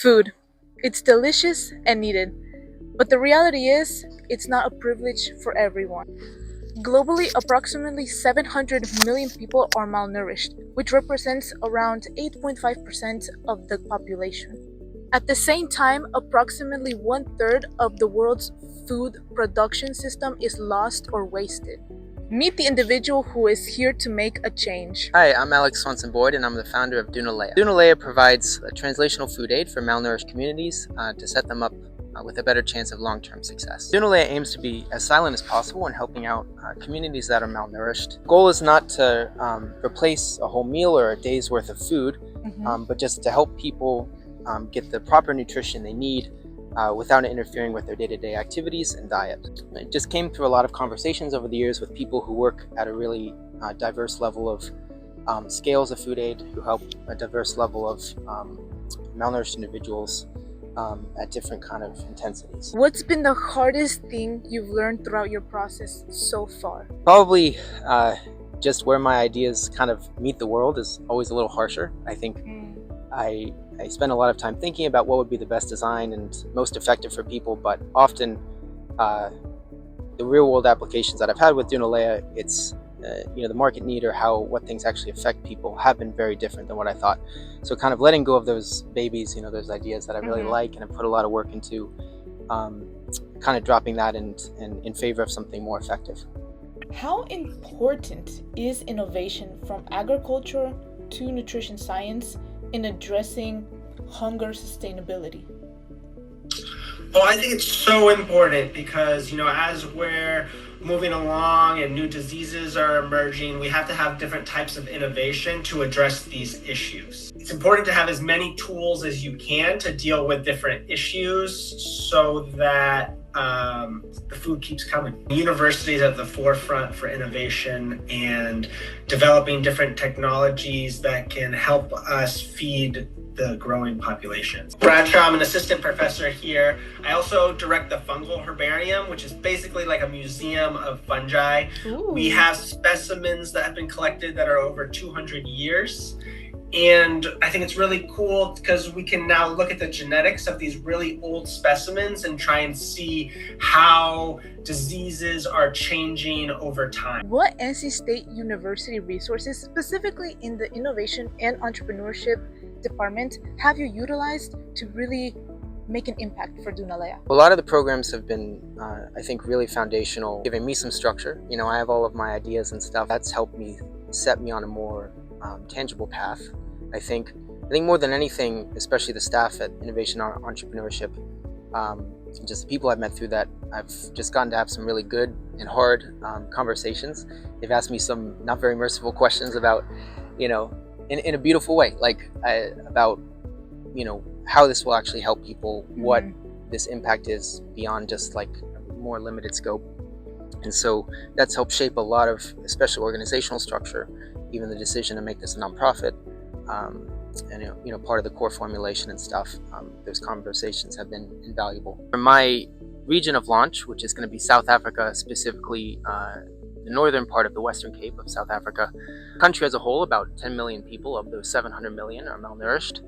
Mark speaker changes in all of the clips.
Speaker 1: Food. It's delicious and needed, but the reality is, it's not a privilege for everyone. Globally, approximately 700 million people are malnourished, which represents around 8.5% of the population. At the same time, approximately one-third of the world's food production system is lost or wasted. Meet the individual who is here to make a change.
Speaker 2: Hi, I'm Alex Swanson-Boyd and I'm the founder of Dunaleia. Dunaleia provides a translational food aid for malnourished communities to set them up with a better chance of long-term success. Dunaleia aims to be as silent as possible in helping out communities that are malnourished. The goal is not to replace a whole meal or a day's worth of food, but just to help people get the proper nutrition they need without interfering with their day-to-day activities and diet. It just came through a lot of conversations over the years with people who work at a really diverse level of scales of food aid, who help a diverse level of malnourished individuals at different kind of intensities.
Speaker 1: What's been the hardest thing you've learned throughout your process so far?
Speaker 2: Probably just where my ideas kind of meet the world is always a little harsher. I think I spend a lot of time thinking about what would be the best design and most effective for people, but often the real world applications that I've had with Dunaleia, it's the market need or what things actually affect people have been very different than what I thought. So kind of letting go of those babies, those ideas that I really like and have put a lot of work into, kind of dropping that in favor of something more effective.
Speaker 3: How important is innovation from agriculture to nutrition science in addressing hunger sustainability?
Speaker 4: Well, I think it's so important because, as we're moving along and new diseases are emerging, we have to have different types of innovation to address these issues. It's important to have as many tools as you can to deal with different issues so that the food keeps coming. Universities at the forefront for innovation and developing different technologies that can help us feed the growing populations. Bradshaw, I'm an assistant professor here. I also direct the fungal herbarium, which is basically like a museum of fungi. Ooh. We have specimens that have been collected that are over 200 years. And I think it's really cool because we can now look at the genetics of these really old specimens and try and see how diseases are changing over time.
Speaker 1: What NC State University resources, specifically in the Innovation and Entrepreneurship department, have you utilized to really make an impact for Dunaleia?
Speaker 2: A lot of the programs have been, I think, really foundational, giving me some structure. I have all of my ideas and stuff. That's helped me set me on a more tangible path. I think more than anything, especially the staff at Innovation and Entrepreneurship, just the people I've met through that, I've just gotten to have some really good and hard conversations. They've asked me some not very merciful questions about, in a beautiful way, about, how this will actually help people, what this impact is beyond just like more limited scope. And so that's helped shape a lot of, especially organizational structure, even the decision to make this a nonprofit, and part of the core formulation and stuff. Those conversations have been invaluable. For my region of launch, which is going to be South Africa, specifically the northern part of the Western Cape of South Africa, country as a whole, about 10 million people of those 700 million are malnourished.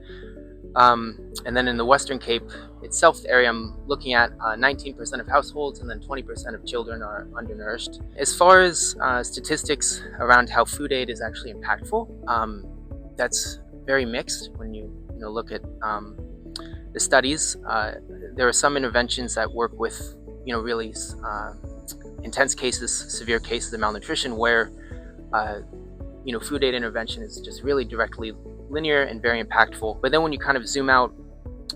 Speaker 2: And then in the Western Cape itself, the area I'm looking at, 19% of households and then 20% of children are undernourished. As far as statistics around how food aid is actually impactful, that's very mixed when you look at the studies. There are some interventions that work with really intense cases, severe cases of malnutrition, where food aid intervention is just really directly linear and very impactful. But then when you kind of zoom out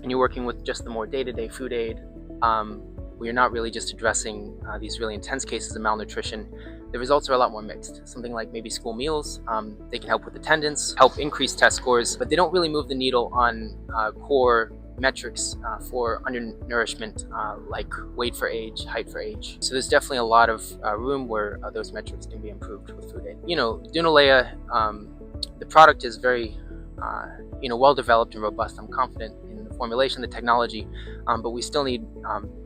Speaker 2: and you're working with just the more day-to-day food aid, where you're not really just addressing these really intense cases of malnutrition, the results are a lot more mixed. Something like maybe school meals, they can help with attendance, help increase test scores, but they don't really move the needle on core metrics for undernourishment, like weight for age, height for age. So there's definitely a lot of room where those metrics can be improved with food aid. Dunaleia, the product is very well developed and robust. I'm confident in the formulation, the technology, but we still need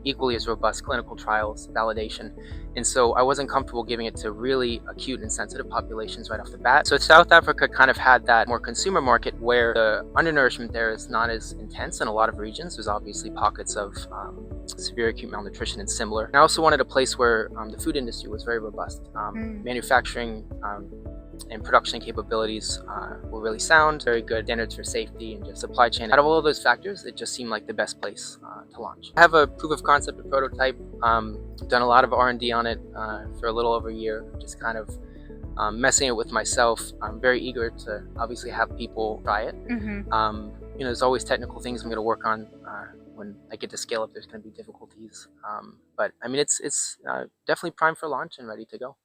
Speaker 2: equally as robust clinical trials, validation. And so I wasn't comfortable giving it to really acute and sensitive populations right off the bat. So South Africa kind of had that more consumer market where the undernourishment there is not as intense in a lot of regions. There's obviously pockets of severe acute malnutrition and similar. I also wanted a place where the food industry was very robust. Manufacturing and production capabilities were really sound, very good standards for safety and just supply chain. Out of all of those factors, it just seemed like the best place to launch. I have a proof of concept, a prototype, done a lot of R&D on it for a little over a year, just kind of messing it with myself. I'm very eager to obviously have people try it. There's always technical things I'm going to work on when I get to scale up. There's going to be difficulties, but I mean it's definitely primed for launch and ready to go.